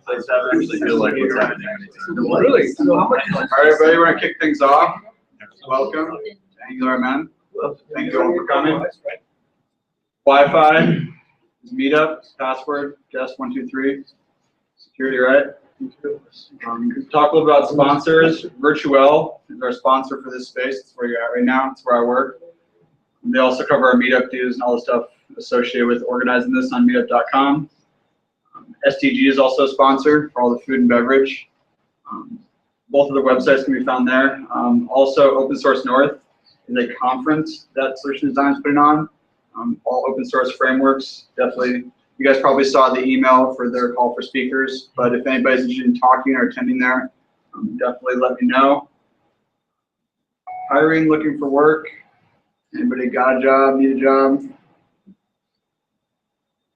Let's actually feel like what's happening. Really? So how much? All right, everybody, we're going to kick things off. Welcome to Angular Men. Thank you all for coming. Wi-Fi, Meetup, password, guest123. Security, right? Talk a little about sponsors. Virtuel is our sponsor for this space. It's where you're at right now. It's where I work. And they also cover our Meetup dues and all the stuff associated with organizing this on meetup.com. STG is also a sponsor for all the food and beverage. Both of the websites can be found there. Also, Open Source North is a conference that Solution Design is putting on. All open source frameworks, definitely. You guys probably saw the email for their call for speakers, but if anybody's interested in talking or attending there, definitely let me know. Hiring, looking for work. Anybody got a job, need a job?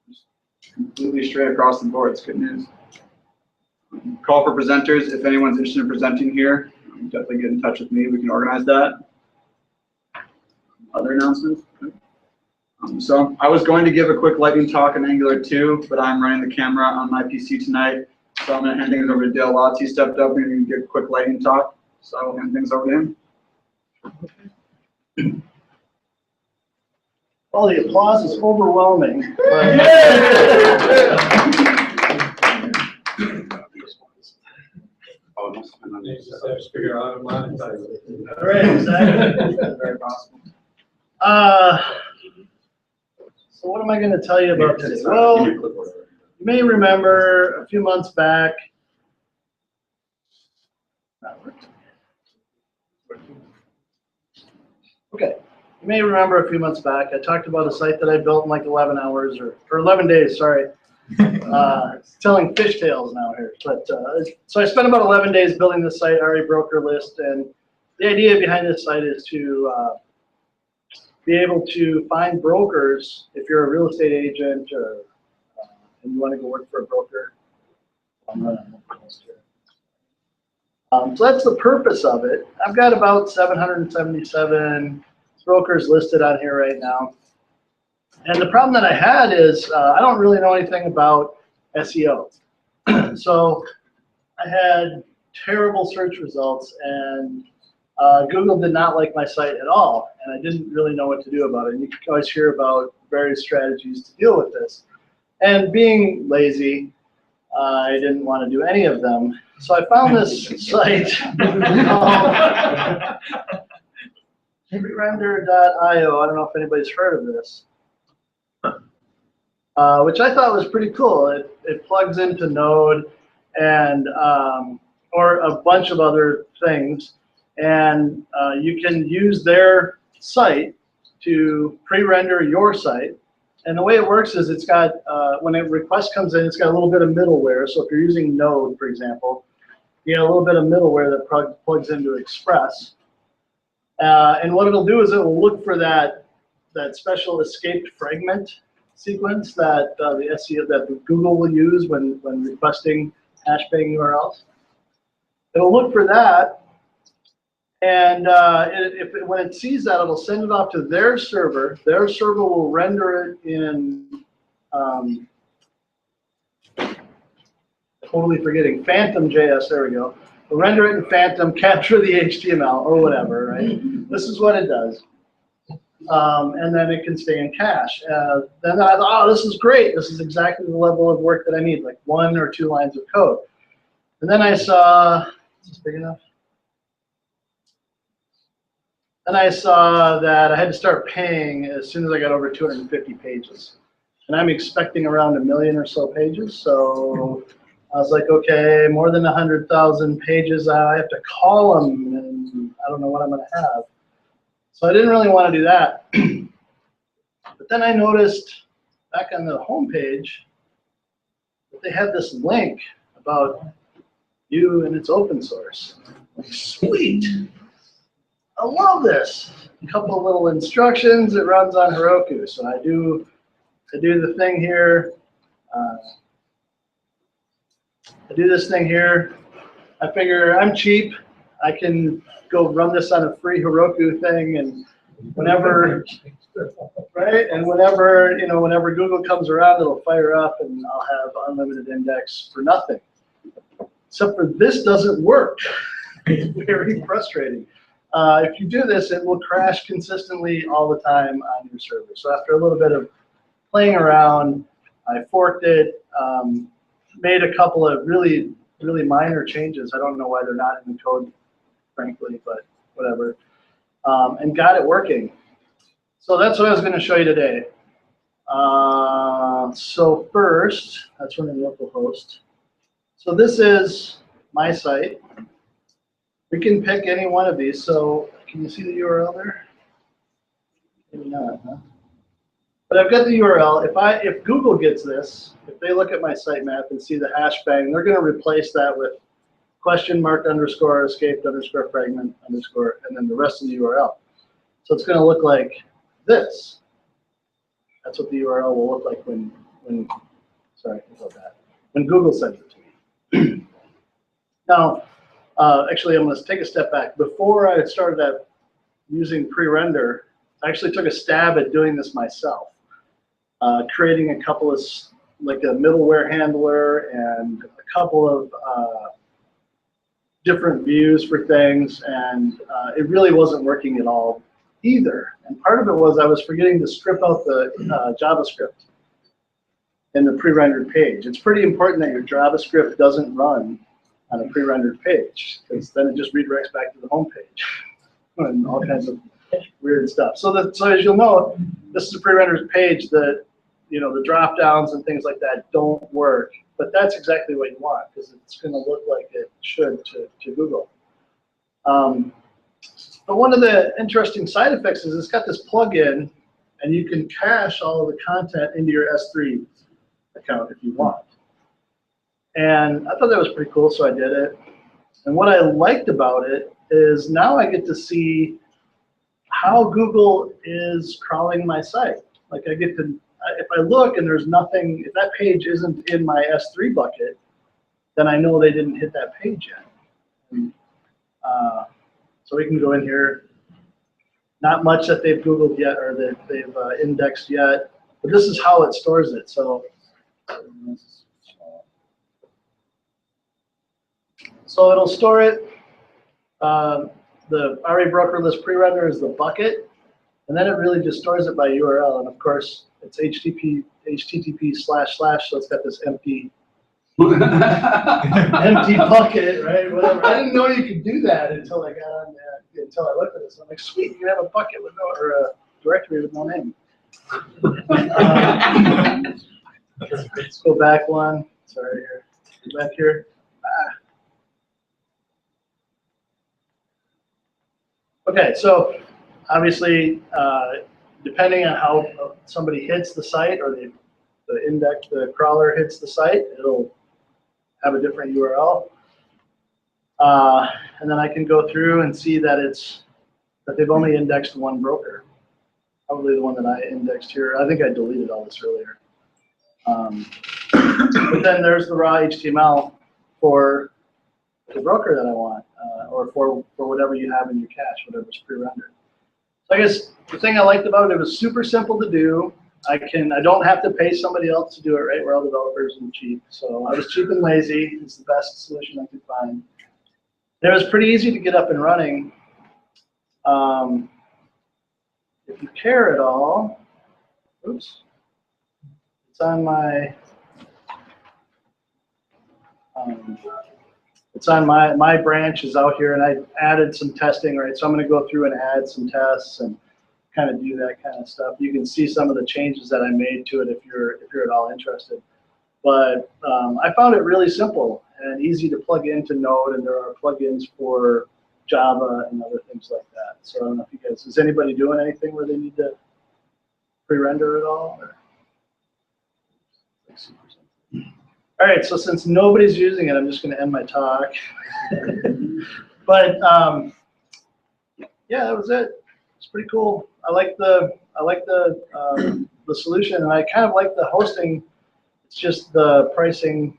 Just completely straight across the board, it's good news. Call for presenters, if anyone's interested in presenting here, definitely get in touch with me, we can organize that. Other announcements? So I was going to give a quick lightning talk on Angular 2, but I'm running the camera on my PC tonight, so I'm going to hand things over to Dale Watts. He stepped up and give a quick lightning talk, so I will hand things over to him. Well, the applause is overwhelming. Oh, it must have been on the just figure out how to monetize it. All right, exactly. Very possible. So what am I going to tell you about today? Well, you may remember a few months back. Okay. You may remember a few months back, I talked about a site that I built in like 11 hours or 11 days, sorry. Telling fishtails now here. But so I spent about 11 days building this site, RE broker list, and the idea behind this site is to be able to find brokers if you're a real estate agent or and you want to go work for a broker. So that's the purpose of it. I've got about 777 brokers listed on here right now. And the problem that I had is I don't really know anything about SEO. So I had terrible search results, and Google did not like my site at all, and I didn't really know what to do about it. And you can always hear about various strategies to deal with this. And being lazy, I didn't want to do any of them. So I found this site Prerender.io. I don't know if anybody's heard of this, which I thought was pretty cool. It plugs into Node and or a bunch of other things, and you can use their site to pre-render your site. And the way it works is it's got, when a request comes in, it's got a little bit of middleware. So if you're using Node, for example, you get a little bit of middleware that plugs into Express. And what it'll do is it will look for that special escaped fragment sequence that the SEO that Google will use when requesting hash paying URLs. It'll look for that, and when it sees that, it'll send it off to their server. Their server will render it in totally forgetting Phantom.js. There we go. We'll render it in Phantom, capture the HTML or whatever, right? This is what it does. And then it can stay in cache. Then I thought, oh, this is great. This is exactly the level of work that I need, like 1 or 2 lines of code. And then I saw, is this big enough? Then I saw that I had to start paying as soon as I got over 250 pages. And I'm expecting around 1 million or so pages. So I was like, okay, more than 100,000 pages, I have to call them, and I don't know what I'm going to have. So I didn't really want to do that. But then I noticed back on the home page that they had this link about you and it's open source. Like, sweet. I love this. A couple of little instructions. It runs on Heroku. So I do the thing here. I do this thing here. I figure I'm cheap. I can go run this on a free Heroku thing, and whenever, right? And whenever Google comes around, it'll fire up, and I'll have unlimited index for nothing. except for this doesn't work. It's very frustrating. If you do this, it will crash consistently all the time on your server. So after a little bit of playing around, I forked it, made a couple of really minor changes. I don't know why they're not in the code, frankly, but whatever, and got it working. So that's what I was going to show you today. So first, that's running localhost. So this is my site. We can pick any one of these. So can you see the URL there? Maybe not, huh? But I've got the URL. If Google gets this, if they look at my sitemap and see the hash bang, they're going to replace that with !_escaped_fragment_, and then the rest of the URL. So it's going to look like this. That's what the URL will look like when Google sends it to me. Now, actually, I'm going to take a step back. Before I started using Prerender, I actually took a stab at doing this myself, creating a couple of, like a middleware handler and a couple of different views for things, and it really wasn't working at all either. And part of it was I was forgetting to strip out the JavaScript in the pre-rendered page. It's pretty important that your JavaScript doesn't run on a pre-rendered page, because then it just redirects back to the home page and all kinds of weird stuff. So as you'll know, this is a pre-rendered page that, you know, the drop downs and things like that don't work. But that's exactly what you want, because it's going to look like it should to Google. But one of the interesting side effects is it's got this plugin, and you can cache all of the content into your S3 account if you want. And I thought that was pretty cool, so I did it. And what I liked about it is now I get to see how Google is crawling my site. Like I get to, if I look and there's nothing, if that page isn't in my S3 bucket, then I know they didn't hit that page yet. And, so we can go in here. Not much that they've Googled yet or that they've indexed yet, but this is how it stores it. So it'll store it. The RA brokerless pre-render is the bucket, and then it really just stores it by URL. And of course, it's HTTP// so it's got this empty bucket, right? Whatever. I didn't know you could do that until I got on until I looked at this. I'm like, sweet, you can have a bucket with no, or a directory with no name. Let's go back one. Sorry, here. Go back here. Okay, so obviously, depending on how somebody hits the site or the crawler hits the site, it'll have a different URL. And then I can go through and see that they've only indexed one broker, probably the one that I indexed here. I think I deleted all this earlier. But then there's the raw HTML for the broker that I want, or for whatever you have in your cache, whatever's pre-rendered. So I guess the thing I liked about it was super simple to do. I don't have to pay somebody else to do it, right? We're all developers and cheap. So I was cheap and lazy. It's the best solution I could find. And it was pretty easy to get up and running. If you care at all, oops, it's on my my branch is out here, and I added some testing, right? So I'm going to go through and add some tests and kind of do that kind of stuff. You can see some of the changes that I made to it if you're at all interested. But I found it really simple and easy to plug into Node, and there are plugins for Java and other things like that. So I don't know if you guys, is anybody doing anything where they need to pre-render at all? Or? All right, so since nobody's using it, I'm just going to end my talk. But yeah, that was it. It's pretty cool. I like the solution, and I kind of like the hosting. It's just the pricing.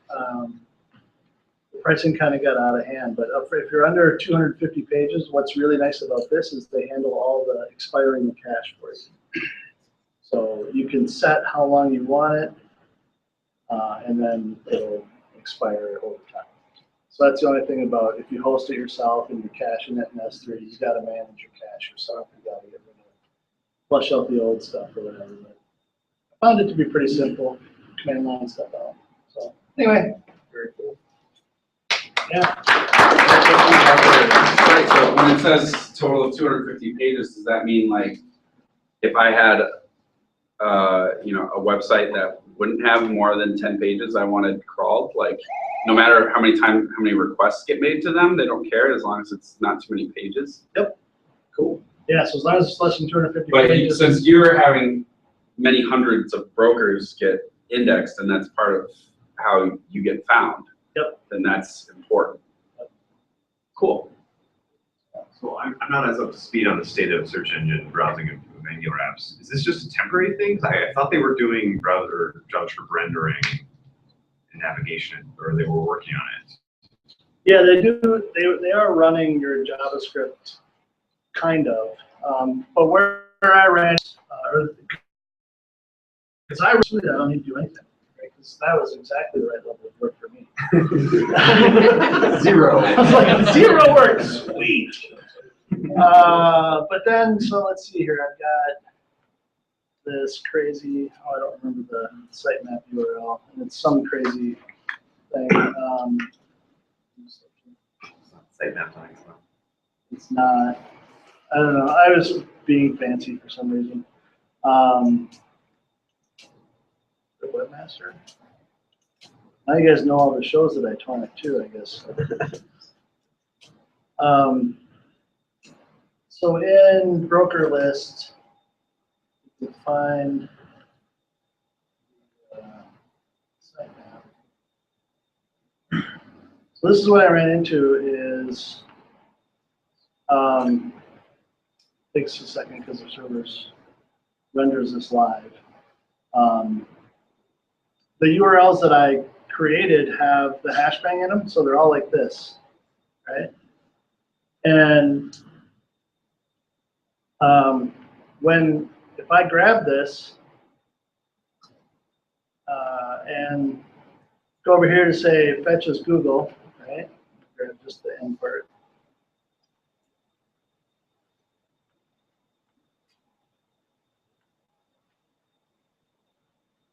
The pricing kind of got out of hand. But if you're under 250 pages, what's really nice about this is they handle all the expiring cache for you. So you can set how long you want it. And then it'll expire over time. So that's the only thing about if you host it yourself and you're caching it in S3, you got to manage your cache yourself. You got to get rid of, flush out the old stuff or whatever. But I found it to be pretty simple, command line stuff out. So anyway, very cool. Yeah. Right, so when it says total of 250 pages, does that mean like if I had you know, a website that wouldn't have more than 10 pages I wanted crawled, like no matter how many requests get made to them, they don't care as long as it's not too many pages? Yep. Cool. Yeah, so as long as it's less than 250 But pages. since you're having many hundreds of brokers get indexed and that's part of how you get found, yep, then that's important. Yep. Cool. So I'm not as up to speed on the state of search engine browsing of Angular apps. Is this just a temporary thing? I thought they were doing browser JavaScript rendering and navigation, or they were working on it. Yeah, they do. They are running your JavaScript, kind of. But where I ran, because I don't need to do anything, right? Because that was exactly the right level of work for me. 0. I was like, 0 work, sweet. But then, so let's see here. I've got this crazy. Oh, I don't remember the sitemap URL, and it's some crazy thing. Sitemap time. It's not. I don't know. I was being fancy for some reason. The webmaster. Now you guys know all the shows that I taught too, I guess. So in broker list, you can find sitemap. So this is what I ran into is. Takes a second because the servers renders this live. The URLs that I created have the hashbang in them, so they're all like this, right? And if I grab this and go over here to say fetch as Google, right? Grab just the end part.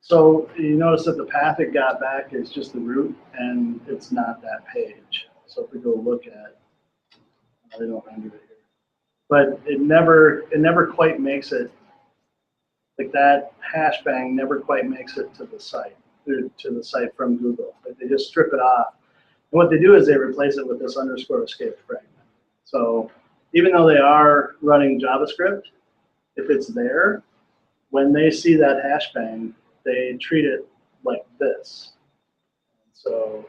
So you notice that the path it got back is just the root, and it's not that page. So if we go look at, they don't render it here, but it never quite makes it. Like that hashbang never quite makes it to the site, from Google. Like they just strip it off. And what they do is they replace it with this underscore escaped fragment. So even though they are running JavaScript, if it's there, when they see that hashbang, they treat it like this. So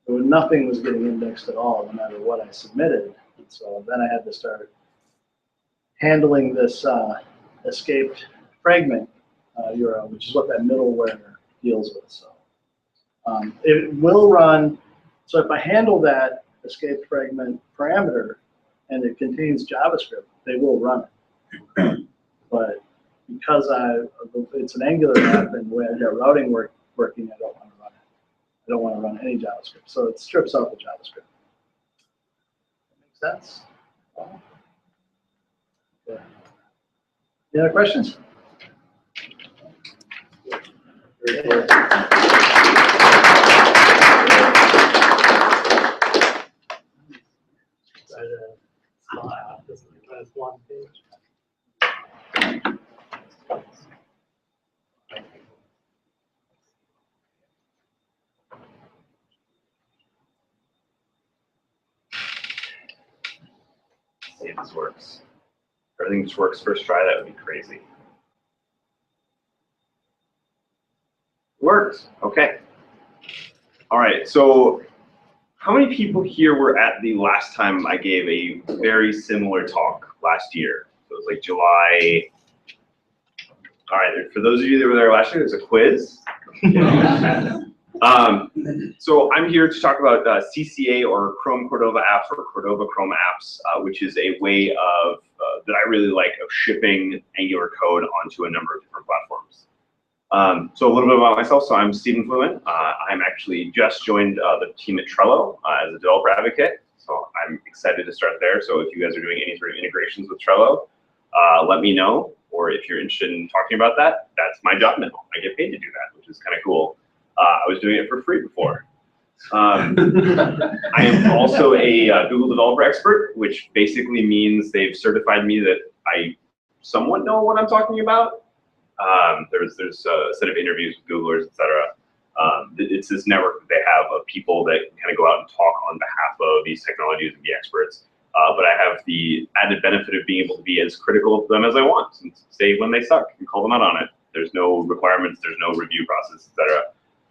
nothing was getting indexed at all, no matter what I submitted. And so then I had to start handling this escaped fragment URL, which is what that middleware deals with. So it will run. So if I handle that escaped fragment parameter and it contains JavaScript, they will run it. But because it's an Angular app and the way I got routing working, I don't want to run it. I don't want to run any JavaScript. So it strips out the JavaScript. That makes sense? Yeah. Any other questions? Very cool. One page. See if this works. If everything just works first try, that would be crazy. Works. Okay. All right. So how many people here were at the last time I gave a very similar talk last year? So it was like July. All right. For those of you that were there last year, there's a quiz. So I'm here to talk about CCA or Chrome Cordova apps or Cordova Chrome apps, which is a way of that I really like of shipping Angular code onto a number of different platforms. So a little bit about myself. So I'm Stephen Fluin. I'm actually just joined the team at Trello as a developer advocate. So I'm excited to start there. So if you guys are doing any sort of integrations with Trello, let me know. Or if you're interested in talking about that, that's my job now. I get paid to do that, which is kind of cool. I was doing it for free before. I am also a Google developer expert, which basically means they've certified me that I somewhat know what I'm talking about. There's a set of interviews with Googlers, etc. It's this network that they have of people that kind of go out and talk on behalf of these technologies and be experts. But I have the added benefit of being able to be as critical of them as I want and say when they suck and call them out on it. There's no requirements, there's no review process, etc.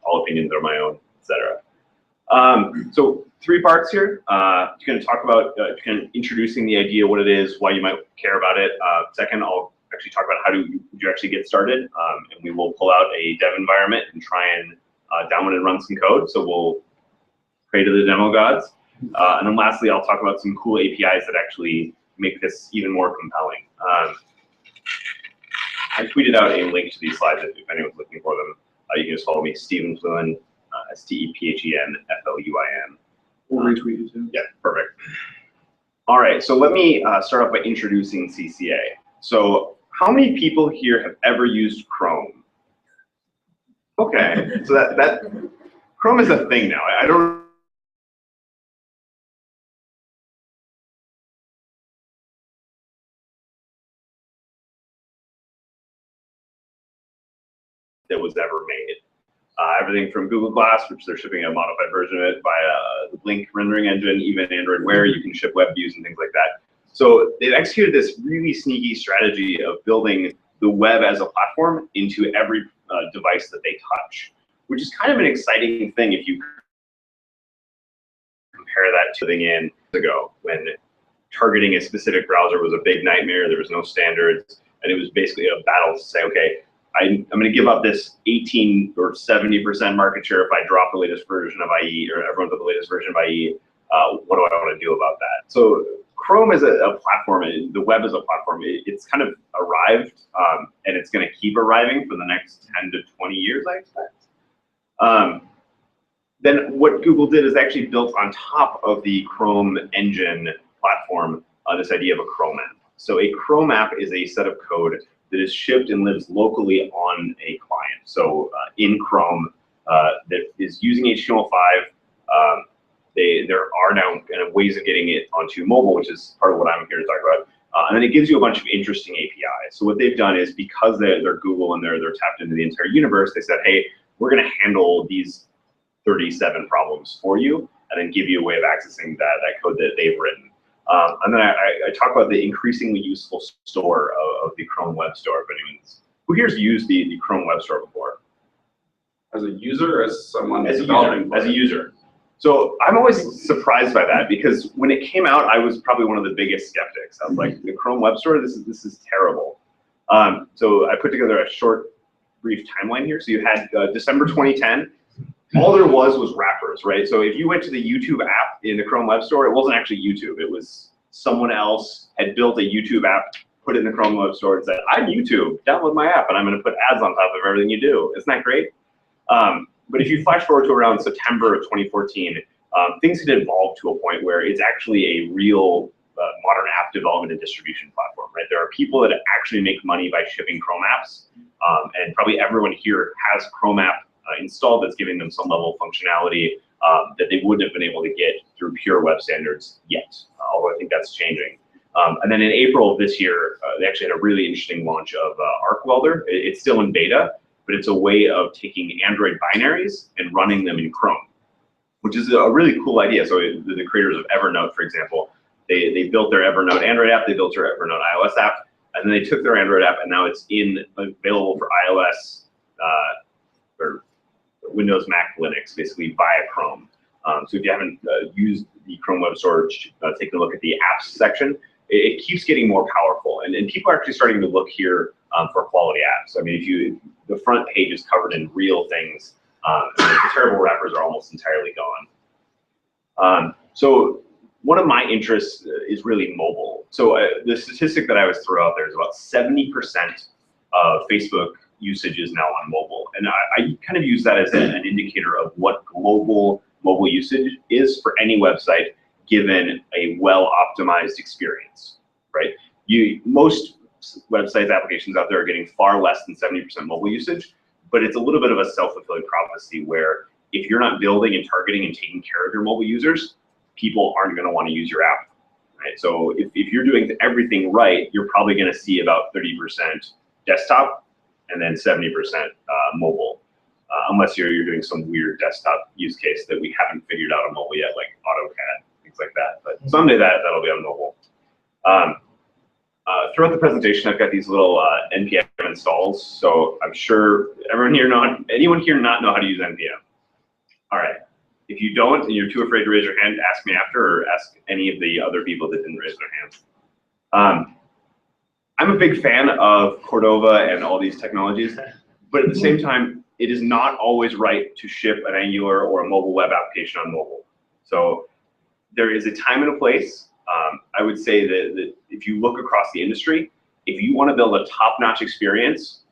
All opinions are my own, etc. So 3 parts here. Going to talk about kind of introducing the idea, what it is, why you might care about it. Second, I'll actually talk about how do you actually get started, and we will pull out a dev environment and try and download and run some code. So we'll pray to the demo gods. And then lastly, I'll talk about some cool APIs that actually make this even more compelling. I tweeted out a link to these slides if anyone's looking for them. You can just follow me, Stephen Fluin, STEPHENFLUIN. We'll retweet it too. Yeah, perfect. All right, so let me start off by introducing CCA. So how many people here have ever used Chrome? Okay, so that Chrome is a thing now. I don't that was ever made. Everything from Google Glass, which they're shipping a modified version of it via the Blink rendering engine, even Android Wear, you can ship web views and things like that. So they've executed this really sneaky strategy of building the web as a platform into every device that they touch, which is kind of an exciting thing if you compare that to in ago when targeting a specific browser was a big nightmare. There was no standards, and it was basically a battle to say, okay, I'm going to give up this 18 or 70% market share if I drop the latest version of IE, or everyone's got the latest version of IE. What do I want to do about that? So Chrome is a platform, and the web is a platform. It's kind of arrived, and it's going to keep arriving for the next 10 to 20 years, I expect. Then what Google did is actually built on top of the Chrome engine platform this idea of a Chrome app. So a Chrome app is a set of code that is shipped and lives locally on a client. So in Chrome, that is using HTML5. There are now kind of ways of getting it onto mobile, which is part of what I'm here to talk about. And then it gives you a bunch of interesting APIs. So what they've done is, because they're Google and they're tapped into the entire universe, they said, hey, we're going to handle these 37 problems for you, and then give you a way of accessing that code that they've written. And then I talk about the increasingly useful store of the Chrome Web Store. If anyone's, who here's used the Chrome Web Store before? As a user, or as someone as a user. So I'm always surprised by that, because when it came out, I was probably one of the biggest skeptics. I was like, the Chrome Web Store, this is terrible. So I put together a short, brief timeline here. So you had December 2010. All there was wrappers, right? So if you went to the YouTube app in the Chrome Web Store, it wasn't actually YouTube. It was someone else had built a YouTube app, put it in the Chrome Web Store, and said, I'm YouTube, download my app, and I'm going to put ads on top of everything you do. Isn't that great? But if you flash forward to around September of 2014, things had evolved to a point where it's actually a real modern app development and distribution platform, right? There are people that actually make money by shipping Chrome apps, and probably everyone here has Chrome app installed that's giving them some level of functionality that they wouldn't have been able to get through pure web standards yet, although I think that's changing. And then in April of this year, they actually had a really interesting launch of Arc Welder. It's still in beta, but it's a way of taking Android binaries and running them in Chrome, which is a really cool idea. So the creators of Evernote, for example, they built their Evernote Android app, they built their Evernote iOS app, and then they took their Android app, and now it's available for iOS or Windows, Mac, Linux, basically via Chrome. So if you haven't used the Chrome Web Store, take a look at the apps section. It keeps getting more powerful, and people are actually starting to look here for quality apps. I mean, the front page is covered in real things. The terrible wrappers are almost entirely gone. So one of my interests is really mobile. So the statistic that I always throw out there is about 70% of Facebook usage is now on mobile. And I kind of use that as an indicator of what global mobile usage is for any website given a well-optimized experience, right? Most websites, applications out there are getting far less than 70% mobile usage, but it's a little bit of a self-fulfilling prophecy where if you're not building and targeting and taking care of your mobile users, people aren't going to want to use your app, right? So if you're doing everything right, you're probably going to see about 30% desktop and then 70% mobile, unless you're doing some weird desktop use case that we haven't figured out on mobile yet, like AutoCAD, things like that. But someday that'll be on mobile. Throughout the presentation, I've got these little NPM installs. So I'm sure anyone here not know how to use NPM. All right. If you don't and you're too afraid to raise your hand, ask me after, or ask any of the other people that didn't raise their hands. I'm a big fan of Cordova and all these technologies, but at the same time, it is not always right to ship an Angular or a mobile web application on mobile. So there is a time and a place. I would say that if you look across the industry, if you want to build a top-notch experience,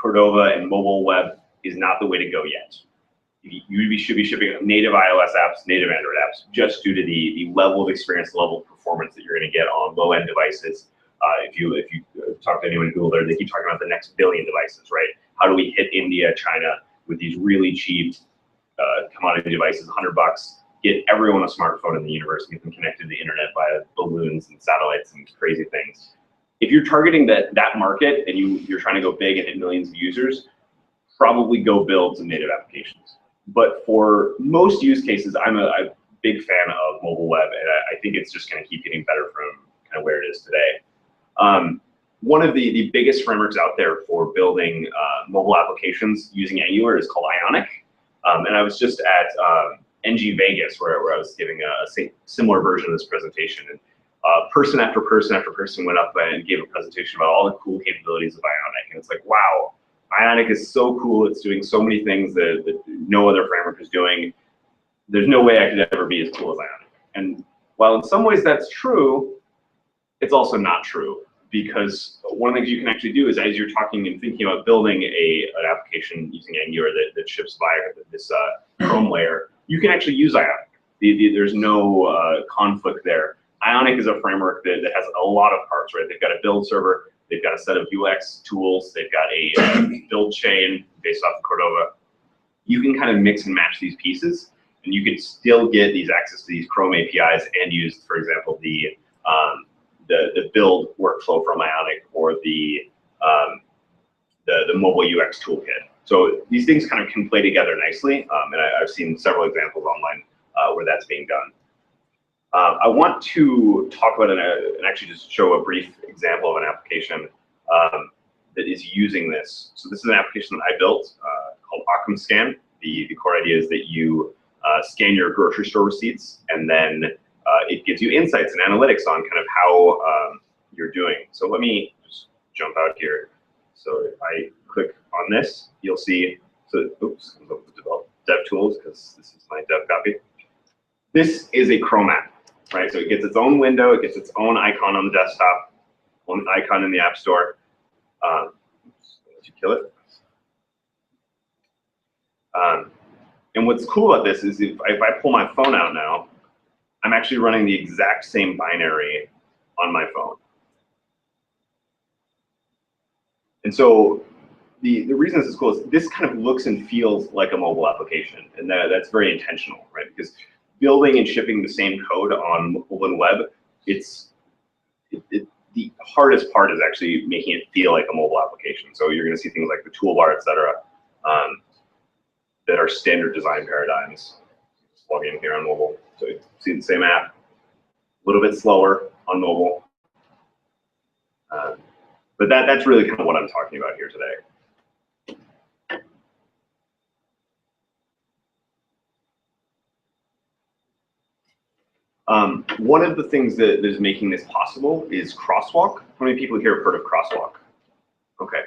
Cordova and mobile web is not the way to go yet. You should be shipping native iOS apps, native Android apps, just due to the level of experience, level of performance that you're going to get on low-end devices. If you talk to anyone in Google, they keep talking about the next billion devices, right? How do we hit India, China with these really cheap commodity devices, $100, get everyone a smartphone in the universe, and get them connected to the internet via balloons and satellites and crazy things. If you're targeting that market and you're trying to go big and hit millions of users, probably go build some native applications. But for most use cases, I'm a big fan of mobile web, and I think it's just going to keep getting better from kind of where it is today. One of the biggest frameworks out there for building mobile applications using Angular is called Ionic. And I was just at NG Vegas where I was giving a similar version of this presentation. And person after person after person went up and gave a presentation about all the cool capabilities of Ionic. And it's like, wow, Ionic is so cool. It's doing so many things that no other framework is doing. There's no way I could ever be as cool as Ionic. And while in some ways that's true, it's also not true, because one of the things you can actually do is, as you're talking and thinking about building an application using Angular that ships via this Chrome layer, you can actually use Ionic. There's no conflict there. Ionic is a framework that has a lot of parts, right? They've got a build server, they've got a set of UX tools, they've got a build chain based off of Cordova. You can kind of mix and match these pieces, and you can still get these access to these Chrome APIs and use, for example, the build workflow from Ionic or the mobile UX toolkit. So these things kind of can play together nicely, and I've seen several examples online where that's being done. I want to talk about and actually just show a brief example of an application that is using this. So this is an application that I built called Coonskin. The core idea is that you scan your grocery store receipts, and then it gives you insights and analytics on kind of how you're doing. So let me just jump out here. So if I click on this, you'll see, so oops, comes up with dev tools, because this is my dev copy. This is a Chrome app, right? So it gets its own window, it gets its own icon on the desktop, own icon in the App Store. Did you kill it? And what's cool about this is if I pull my phone out now, I'm actually running the exact same binary on my phone. And so the reason this is cool is this kind of looks and feels like a mobile application, and that's very intentional, right? Because building and shipping the same code on mobile and web, the hardest part is actually making it feel like a mobile application. So you're going to see things like the toolbar, et cetera, that are standard design paradigms. Just log in here on mobile. So you see the same app, a little bit slower on mobile. But that's really kind of what I'm talking about here today. One of the things that is making this possible is crosswalk. How many people here have heard of crosswalk? Okay,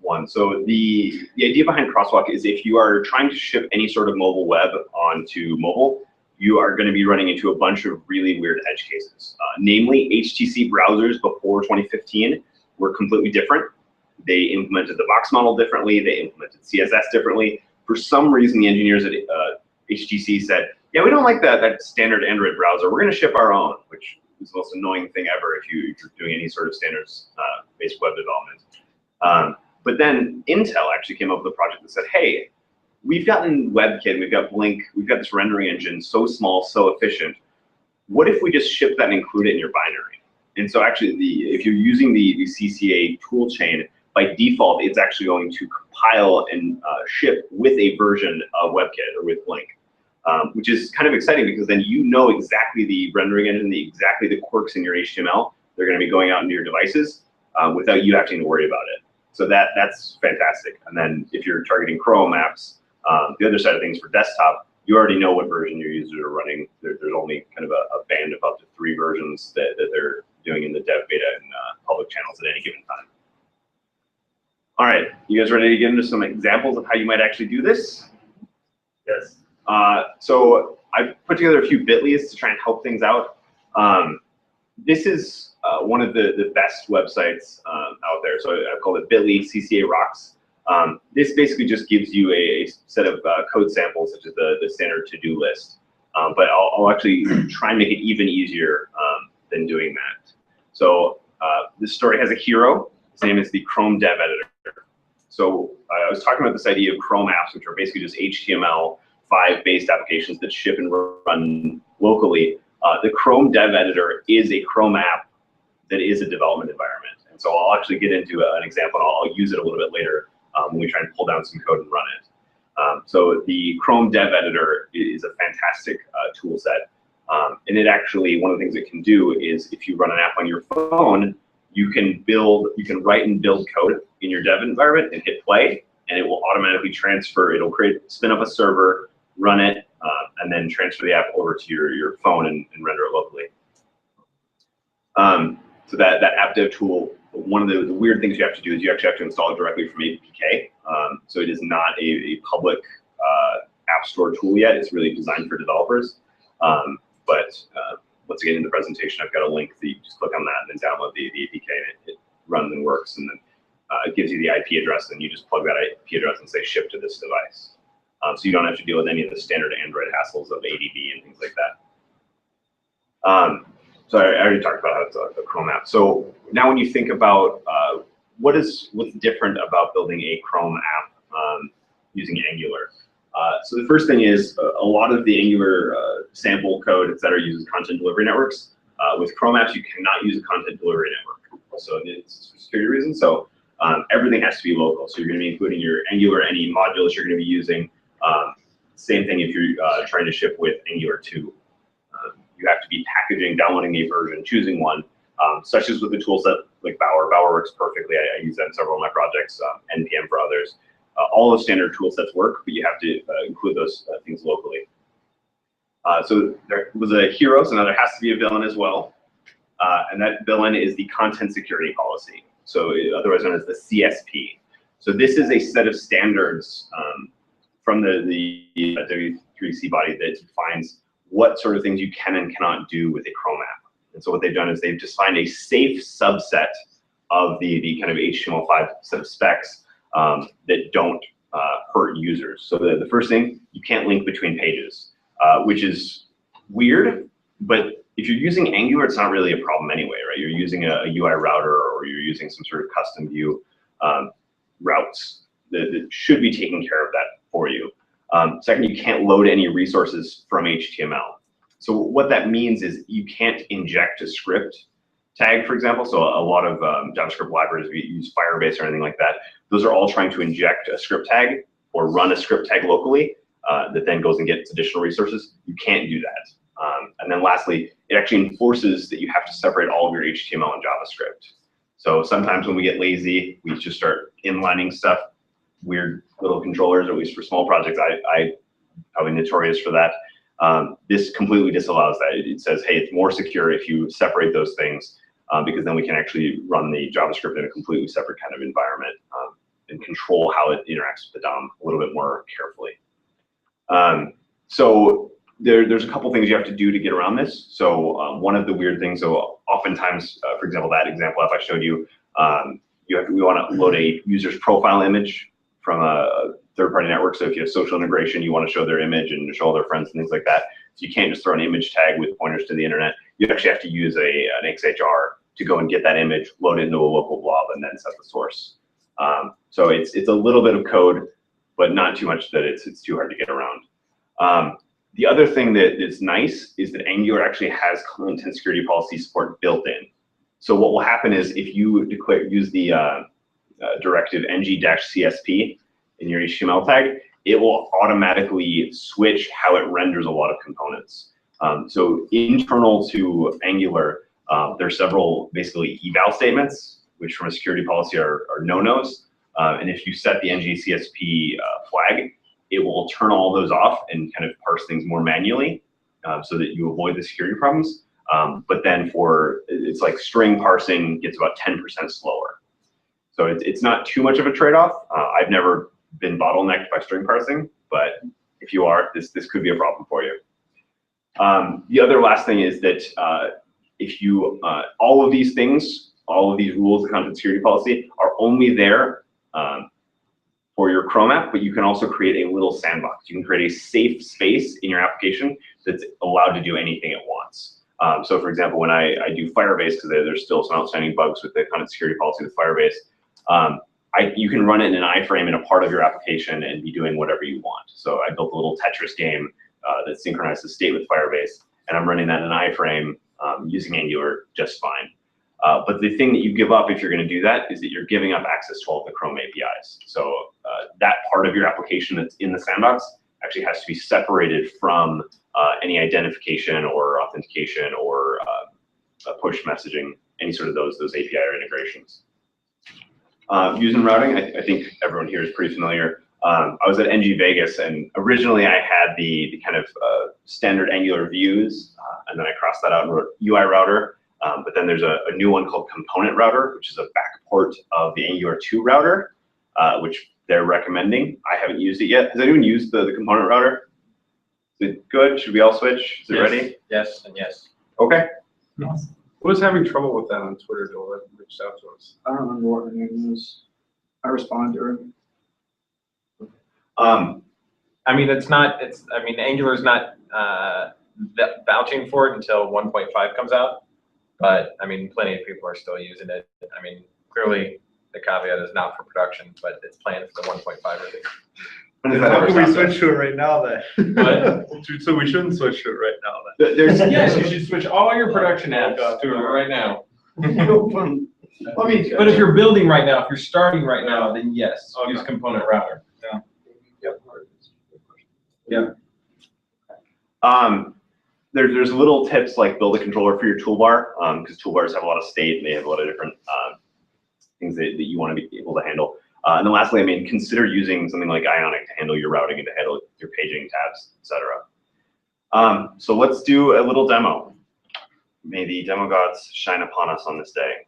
one. So the idea behind crosswalk is if you are trying to ship any sort of mobile web onto mobile, you are going to be running into a bunch of really weird edge cases. Namely, HTC browsers before 2015 were completely different They implemented the box model differently. They implemented CSS differently. For some reason, the engineers at HTC said, yeah, we don't like that standard Android browser. We're going to ship our own, which is the most annoying thing ever if you're doing any sort of standards-based web development. But then Intel actually came up with a project that said, hey, we've gotten WebKit, we've got Blink, we've got this rendering engine so small, so efficient. What if we just ship that and include it in your binary? And so actually, if you're using the CCA toolchain, by default, it's actually going to compile and ship with a version of WebKit or with Blink, which is kind of exciting because then you know exactly the rendering engine, exactly the quirks in your HTML. They're going to be going out into your devices without you having to worry about it. So that's fantastic. And then if you're targeting Chrome apps, the other side of things for desktop, you already know what version your users are running. There's only kind of a band of up to 3 versions that they're doing in the dev beta and public channels at any given time. All right, you guys ready to get into some examples of how you might actually do this? Yes. So I've put together a few bit.lys to try and help things out. This is one of the best websites out there. So I call it bit.ly CCA Rocks. This basically just gives you a set of code samples, such as the standard to-do list. But I'll actually try and make it even easier than doing that. So this story has a hero. His name is the Chrome Dev Editor. So I was talking about this idea of Chrome apps, which are basically just HTML5 based applications that ship and run locally. The Chrome Dev Editor is a Chrome app that is a development environment. And so I'll actually get into an example. I'll use it a little bit later when we try and pull down some code and run it. So the Chrome Dev Editor is a fantastic tool set. And it actually, one of the things it can do is if you run an app on your phone, you can write and build code in your dev environment and hit play, and it will automatically transfer. It'll spin up a server, run it, and then transfer the app over to your phone and render it locally. So that app dev tool, one of the weird things you have to do is you actually have to install it directly from APK. So it is not a public app store tool yet. It's really designed for developers. But once again, in the presentation, I've got a link that you just click on that and then download the APK, and it runs and works, and then it gives you the IP address, and you just plug that IP address and say ship to this device. So you don't have to deal with any of the standard Android hassles of ADB and things like that. So I already talked about how it's a Chrome app. So now when you think about what's different about building a Chrome app using Angular. So the first thing is a lot of the Angular sample code, et cetera, uses content delivery networks. With Chrome apps, you cannot use a content delivery network. So it's for security reasons. So everything has to be local. So you're going to be including your Angular, any modules you're going to be using. Same thing if you're trying to ship with Angular 2. You have to be packaging, downloading a version, choosing one, such as with the tool set like Bower. Bower works perfectly. I use that in several of my projects, NPM for others. All those standard tool sets work, but you have to include those things locally. So there was a hero, so now there has to be a villain as well. And that villain is the content security policy, so otherwise known as the CSP. So this is a set of standards from the W3C body that defines what sort of things you can and cannot do with a Chrome app. And so what they've done is they've defined a safe subset of the kind of HTML5 set of specs that don't hurt users. So the first thing, you can't link between pages, which is weird, but if you're using Angular, it's not really a problem anyway, right? You're using a UI router, or you're using some sort of custom view routes that should be taking care of that for you. Second, you can't load any resources from HTML. So what that means is you can't inject a script tag, for example. So a lot of JavaScript libraries, if you use Firebase or anything like that, those are all trying to inject a script tag or run a script tag locally that then goes and gets additional resources. You can't do that. And then lastly, it actually enforces that you have to separate all of your HTML and JavaScript. So sometimes when we get lazy, we just start inlining stuff, weird little controllers, at least for small projects. I probably notorious for that. This completely disallows that. It says, hey, it's more secure if you separate those things, because then we can actually run the JavaScript in a completely separate kind of environment and control how it interacts with the DOM a little bit more carefully. So there's a couple things you have to do to get around this. So one of the weird things, so oftentimes, for example, that example app I showed you, we want to load a user's profile image from a third-party network. So if you have social integration, you want to show their image and show all their friends and things like that. So you can't just throw an image tag with pointers to the internet. You actually have to use an XHR to go and get that image, load it into a local blob, and then set the source. So it's a little bit of code, but not too much that it's too hard to get around. The other thing that is nice is that Angular actually has content security policy support built in. So what will happen is if you use the directive ng-csp in your HTML tag, it will automatically switch how it renders a lot of components. So internal to Angular, there are several basically eval statements, which from a security policy are no-nos. And if you set the ng-csp flag, it will turn all those off and kind of parse things more manually so that you avoid the security problems. But then it's like string parsing gets about 10% slower. So it's not too much of a trade-off. I've never been bottlenecked by string parsing, but if you are, this could be a problem for you. The other last thing is that if you, all of these things, all of these rules, the content security policy, are only there for your Chrome app, but you can also create a little sandbox. You can create a safe space in your application that's allowed to do anything it wants. So for example, when I do Firebase, because there's still some outstanding bugs with the content security policy with Firebase, you can run it in an iframe in a part of your application and be doing whatever you want. So I built a little Tetris game that synchronizes state with Firebase, and I'm running that in an iframe using Angular just fine. But the thing that you give up if you're going to do that is that you're giving up access to all of the Chrome APIs. So that part of your application that's in the sandbox actually has to be separated from any identification or authentication or push messaging, any sort of those API or integrations. Using routing, I think everyone here is pretty familiar. I was at NG Vegas, and originally I had the kind of standard Angular views, and then I crossed that out and wrote UI router. But then there's a new one called component router, which is a backport of the Angular 2 router, which they're recommending. I haven't used it yet. Has anyone used the component router? Is it good? Should we all switch? Is it ready? Yes, and yes. Okay. Who was having trouble with that on Twitter? Joel reached out to us. I don't remember what her name was. I responded to her. I mean, I mean, Angular's not vouching for it until 1.5 comes out, but I mean, plenty of people are still using it. I mean, clearly the caveat is not for production, but it's planned for the 1.5 release. How can we switch to it right now then? What? So we shouldn't switch to it right now then. Yes, you should switch all your production apps to it right now. I mean, But if you're building right now, if you're starting right now, then yes, use component router. Yeah. There's little tips like build a controller for your toolbar, because toolbars have a lot of state and they have a lot of different things that you want to be able to handle. And then lastly, I mean, consider using something like Ionic to handle your routing and to handle your paging tabs, etc. So let's do a little demo. May the demo gods shine upon us on this day.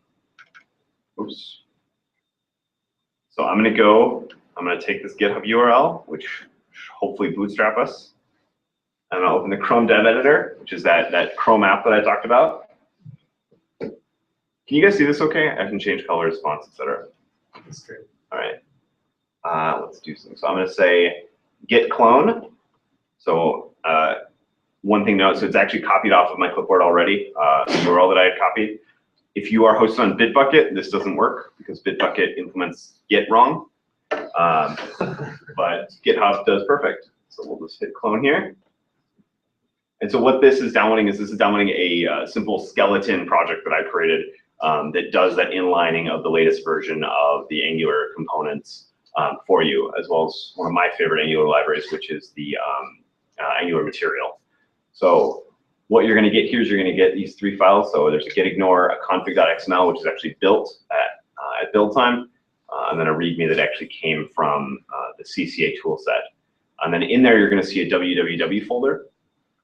Oops. So I'm going to take this GitHub URL, which hopefully bootstrap us. I'm going to open the Chrome dev editor, which is that Chrome app that I talked about. Can you guys see this okay? I can change colors, fonts, etc. That's great. All right. Let's do something. So I'm going to say git clone. So one thing to note, so it's actually copied off of my clipboard already, the URL that I had copied. If you are hosted on Bitbucket, this doesn't work because Bitbucket implements Git wrong. But GitHub does perfect. So we'll just hit clone here. And so what this is downloading is a simple skeleton project that I created that does that inlining of the latest version of the Angular components for you, as well as one of my favorite Angular libraries, which is the Angular material. So what you're going to get here is you're going to get these three files. So there's a gitignore, a config.xml, which is actually built at build time, and then a README that actually came from the CCA toolset. And then in there, you're going to see a www folder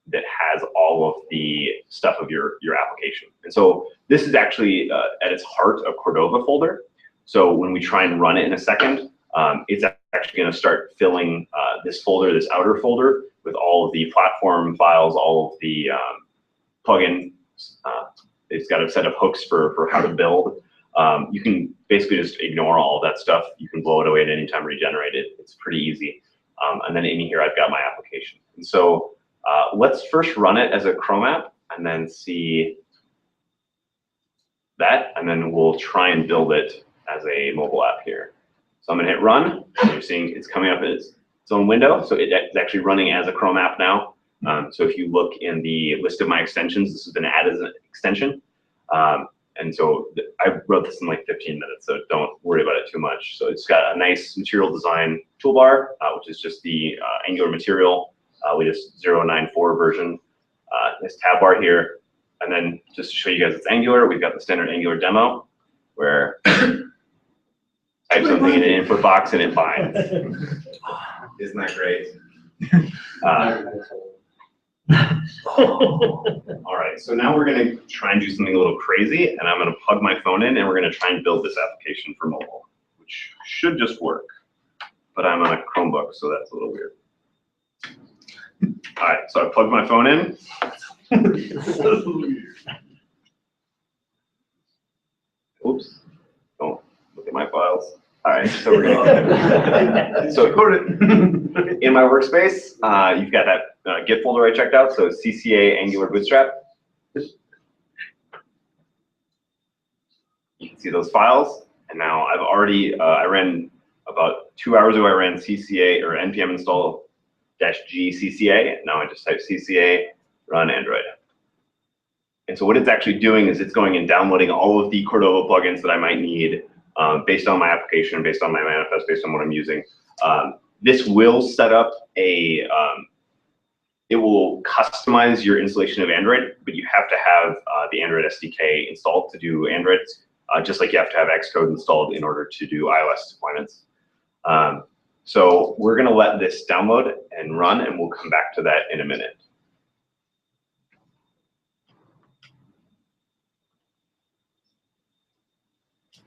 that has all of the stuff of your application. And so this is actually at its heart a Cordova folder. So when we try and run it in a second, it's actually going to start filling this folder, this outer folder, with all of the platform files, all of the plugins. It's got a set of hooks for how to build. You can basically just ignore all of that stuff. You can blow it away at any time, regenerate it. It's pretty easy. And then in here, I've got my application. And so let's first run it as a Chrome app and then see that. And then we'll try and build it as a mobile app here. So I'm going to hit run. And you're seeing it's coming up as its own window. So it's actually running as a Chrome app now. So if you look in the list of my extensions, this has been added as an extension. And so I wrote this in like 15 minutes, so don't worry about it too much. So it's got a nice material design toolbar, which is just the Angular material, latest 0.94 version. This tab bar here. And then just to show you guys it's Angular, we've got the standard Angular demo where type something in an input box and it binds. Isn't that great? All right, so now we're going to try and do something a little crazy, and I'm going to plug my phone in, and we're going to try and build this application for mobile, which should just work. But I'm on a Chromebook, so that's a little weird. All right, so I plugged my phone in. Oops, don't look at my files. All right, so we're going so in my workspace, you've got that Git folder I checked out, so CCA Angular Bootstrap. You can see those files, and now I've already, I ran about 2 hours ago, I ran CCA or npm install -g CCA, and now I just type CCA run Android. And so what it's actually doing is it's going and downloading all of the Cordova plugins that I might need based on my application, based on my manifest, based on what I'm using. This will set up a, it will customize your installation of Android, but you have to have the Android SDK installed to do Android, just like you have to have Xcode installed in order to do iOS deployments. So we're going to let this download and run, and we'll come back to that in a minute.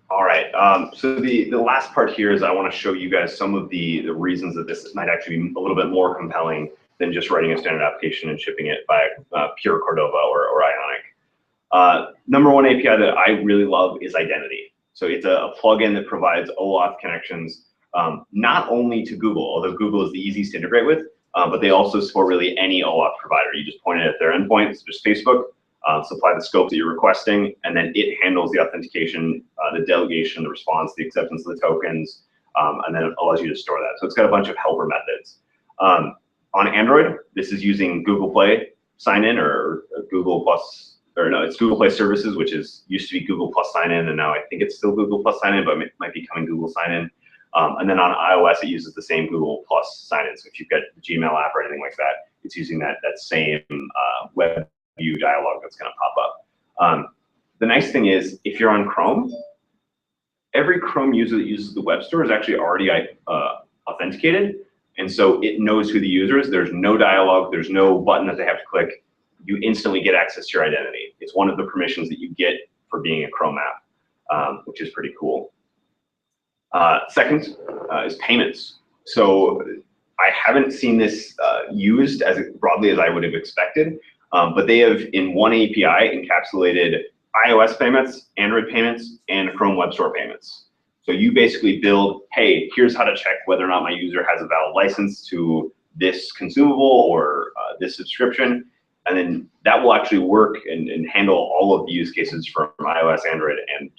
All right, so the last part here is I want to show you guys some of the reasons that this might actually be a little bit more compelling than just writing a standard application and shipping it by pure Cordova or Ionic. Number one API that I really love is identity. So it's a plugin that provides OAuth connections not only to Google, although Google is the easiest to integrate with, but they also support really any OAuth provider. You just point it at their endpoint, so just Facebook. Supply the scope that you're requesting, and then it handles the authentication, the delegation, the response, the acceptance of the tokens, and then it allows you to store that. So it's got a bunch of helper methods. On Android, this is using Google Play sign-in or Google Plus, or no, it's Google Play Services, which used to be Google Plus sign-in, and now I think it's still Google Plus sign-in, but it might be becoming Google sign-in. And then on iOS, it uses the same Google Plus sign-in. So if you've got the Gmail app or anything like that, it's using that same web view dialog that's going to pop up. The nice thing is, if you're on Chrome, every Chrome user that uses the web store is actually already authenticated, and so it knows who the user is. There's no dialog, there's no button that they have to click. You instantly get access to your identity. It's one of the permissions that you get for being a Chrome app, which is pretty cool. Second is payments. So I haven't seen this used as broadly as I would have expected. But they have, in one API, encapsulated iOS payments, Android payments, and Chrome Web Store payments. So you basically build, hey, here's how to check whether or not my user has a valid license to this consumable or this subscription. And then that will actually work and handle all of the use cases from iOS, Android, and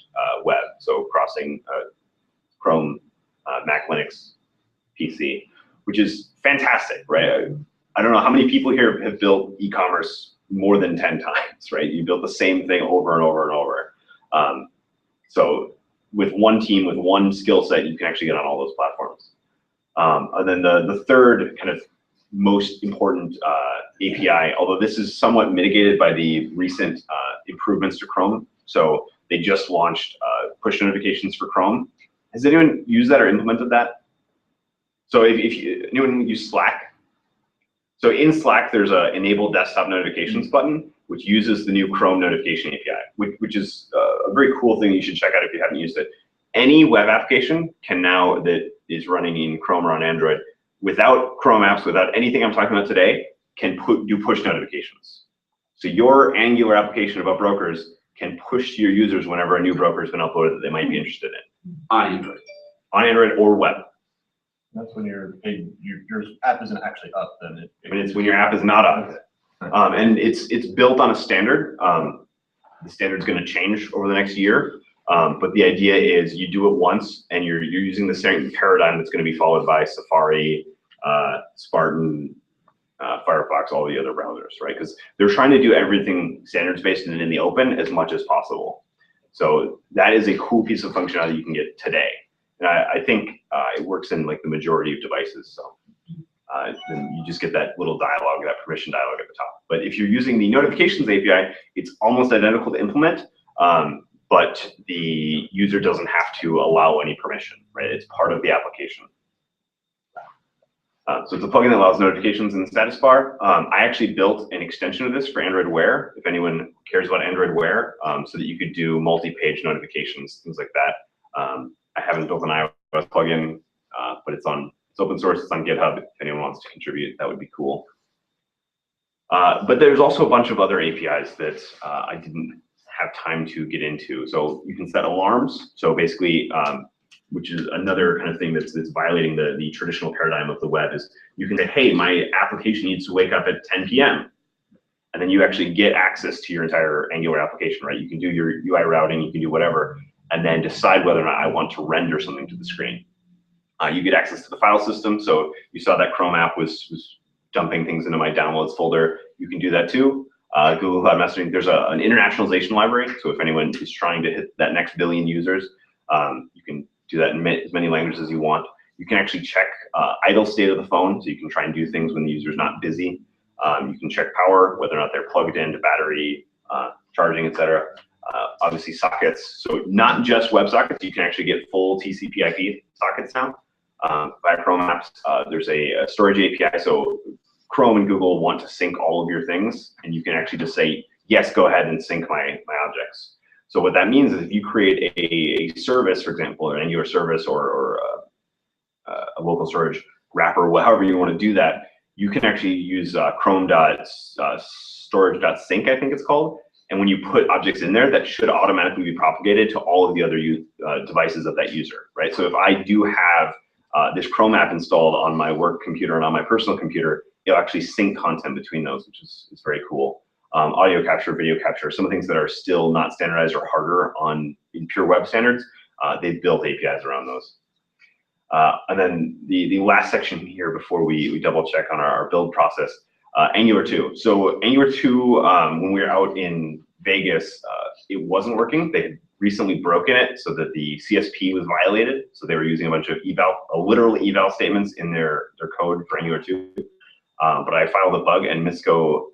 web. So crossing Chrome, Mac, Linux, PC, which is fantastic, right? I don't know how many people here have built e-commerce more than 10 times, right? You built the same thing over and over and over. So with one team, with one skill set, you can actually get on all those platforms. And then the third kind of most important API, although this is somewhat mitigated by the recent improvements to Chrome. So they just launched push notifications for Chrome. Has anyone used that or implemented that? So if anyone use Slack? So in Slack, there's a enable desktop notifications button, which uses the new Chrome notification API, which is a very cool thing you should check out if you haven't used it. Any web application can now, that is running in Chrome or on Android, without Chrome apps, without anything I'm talking about today, can do push notifications. So your Angular application about brokers can push to your users whenever a new broker has been uploaded that they might be interested in. On Android. On Android or web. That's when your app isn't actually up, then When your app is not up. And it's built on a standard. The standard's going to change over the next year. But the idea is you do it once and you're using the same paradigm that's going to be followed by Safari, Spartan, Firefox, all the other browsers, right? Because they're trying to do everything standards-based and in the open as much as possible. So that is a cool piece of functionality you can get today. And I think it works in like the majority of devices. So then you just get that little dialogue, that permission dialogue at the top. But if you're using the notifications API, it's almost identical to implement, but the user doesn't have to allow any permission, right? It's part of the application. So it's a plugin that allows notifications in the status bar. I actually built an extension of this for Android Wear, if anyone cares about Android Wear, so that you could do multi-page notifications, things like that. I haven't built an iOS plugin, but it's open source, it's on GitHub. If anyone wants to contribute, that would be cool. But there's also a bunch of other APIs that I didn't have time to get into. So you can set alarms. So basically, which is another kind of thing that's violating the traditional paradigm of the web, is you can say, hey, my application needs to wake up at 10 p.m. And then you actually get access to your entire Angular application, right? You can do your UI routing, you can do whatever, and then decide whether or not I want to render something to the screen. You get access to the file system. So you saw that Chrome app was dumping things into my downloads folder. You can do that too. Google Cloud Messaging, there's an internationalization library. So if anyone is trying to hit that next billion users, you can do that in as many languages as you want. You can actually check idle state of the phone. So you can try and do things when the user's not busy. You can check power, whether or not they're plugged into battery, charging, etc. Obviously sockets. So not just web sockets, you can actually get full TCP/IP sockets now. Via Chrome apps, there's a storage API. So Chrome and Google want to sync all of your things, and you can actually just say, yes, go ahead and sync my objects. So what that means is if you create a service, for example, an Angular service or a local storage wrapper, however you want to do that, you can actually use chrome.storage.sync, I think it's called. And when you put objects in there, that should automatically be propagated to all of the other devices of that user, right? So if I do have this Chrome app installed on my work computer and on my personal computer, it'll actually sync content between those, which is very cool. Audio capture, video capture, some of the things that are still not standardized or harder in pure web standards, they've built APIs around those. And then the last section here before we double check on our build process, Angular 2. So Angular 2, when we were out in Vegas, it wasn't working. They had recently broken it so that the CSP was violated. So they were using a bunch of literal eval statements in their code for Angular 2. But I filed a bug and Mishko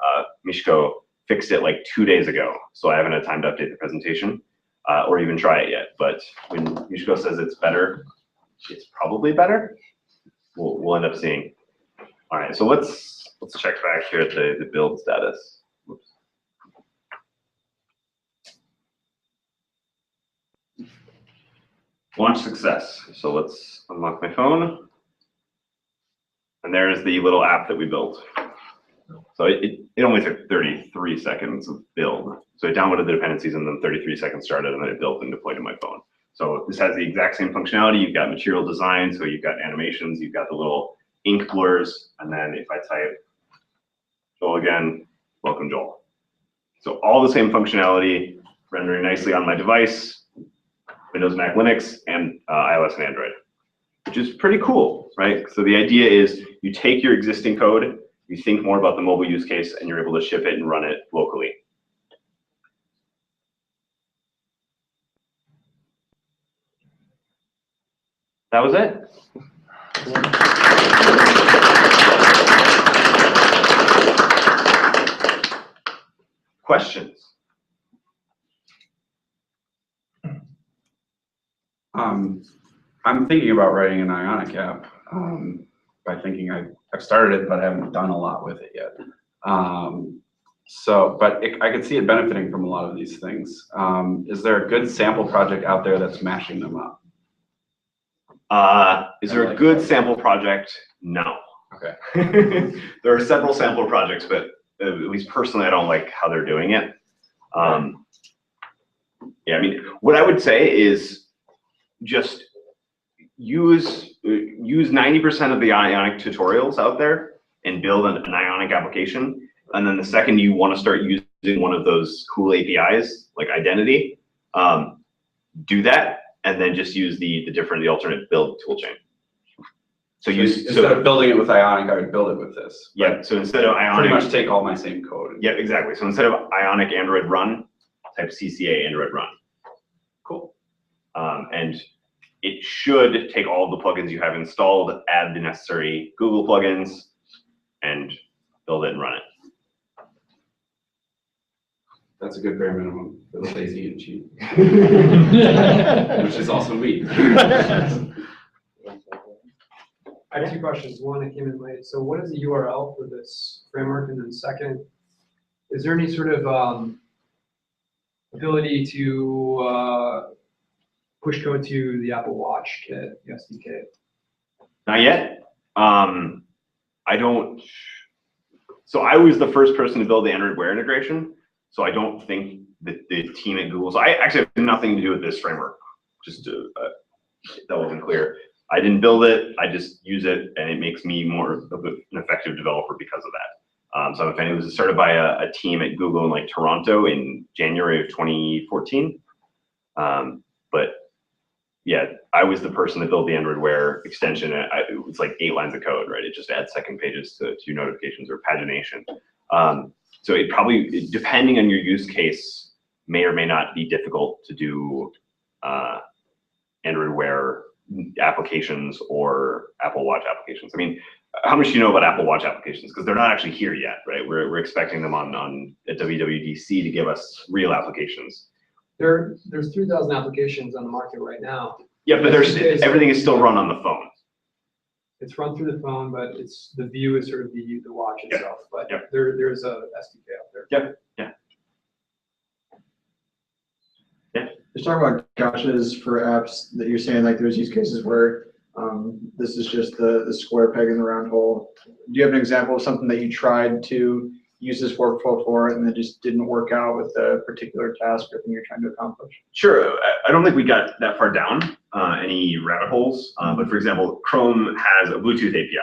fixed it like 2 days ago. So I haven't had time to update the presentation or even try it yet. But when Mishko says it's better, it's probably better. We'll end up seeing. All right, so let's check back here at the build status. Whoops. Launch success. So let's unlock my phone. And there's the little app that we built. So it only took 33 seconds of build. So I downloaded the dependencies and then 33 seconds started and then it built and deployed to my phone. So this has the exact same functionality. You've got material design, so you've got animations, you've got the little ink blurs, and then if I type Joel again, welcome Joel. So all the same functionality, rendering nicely on my device, Windows, Mac, Linux, and iOS and Android, which is pretty cool, right? So the idea is you take your existing code, you think more about the mobile use case, and you're able to ship it and run it locally. That was it. Questions? I'm thinking about writing an Ionic app by thinking I've started it, but I haven't done a lot with it yet. I could see it benefiting from a lot of these things. Is there a good sample project out there that's mashing them up? Is there a good sample project? No. Okay. There are several sample projects, but at least personally, I don't like how they're doing it. Yeah, I mean, what I would say is just use 90% of the Ionic tutorials out there and build an Ionic application. And then the second you want to start using one of those cool APIs, like identity, do that, and then just use the alternate build toolchain. So instead of building it with Ionic, I would build it with this. Yeah, so instead of Ionic, pretty much take all my same code. Yeah, exactly. So instead of Ionic Android run, type CCA Android run. Cool. And it should take all of the plugins you have installed, add the necessary Google plugins, and build it and run it. That's a good bare minimum for the lazy and cheap, which is also me. I have 2 questions. One, that came in late. So what is the URL for this framework? And then second, is there any sort of ability to push code to the Apple Watch kit, the SDK? Not yet. I don't. So I was the first person to build the Android Wear integration. So I don't think that the team at Google. So I actually have nothing to do with this framework. Just to, that wasn't clear. I didn't build it. I just use it, and it makes me more of an effective developer because of that. So I'm a fan. It was started by a team at Google in like Toronto in January of 2014. But yeah, I was the person that built the Android Wear extension. It was like 8 lines of code, right? It just adds second pages to your notifications or pagination. So it probably, depending on your use case, may or may not be difficult to do Android Wear applications or Apple Watch applications. I mean, how much do you know about Apple Watch applications? Because they're not actually here yet, right? We're expecting them at WWDC to give us real applications. There's 3,000 applications on the market right now. Yeah, but everything is still run on the phone. It's run through the phone, but the view is sort of the watch itself. But Yep. there's a SDK out there. Yep. Yeah. Just talking about gotchas for apps that you're saying, like there's use cases where this is just the square peg in the round hole. Do you have an example of something that you tried to use this workflow for and then just didn't work out with the particular task or thing you're trying to accomplish? Sure. I don't think we got that far down any rabbit holes. But for example, Chrome has a Bluetooth API.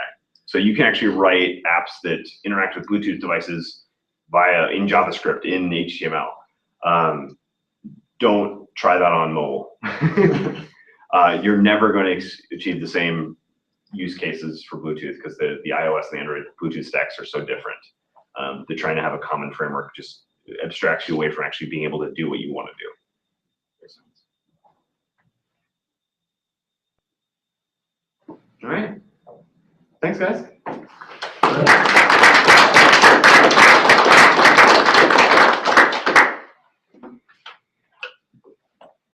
So you can actually write apps that interact with Bluetooth devices in JavaScript, in HTML. Don't try that on mobile. You're never going to achieve the same use cases for Bluetooth because the iOS and the Android Bluetooth stacks are so different. They're trying to have a common framework just abstracts you away from actually being able to do what you want to do. All right. Thanks, guys.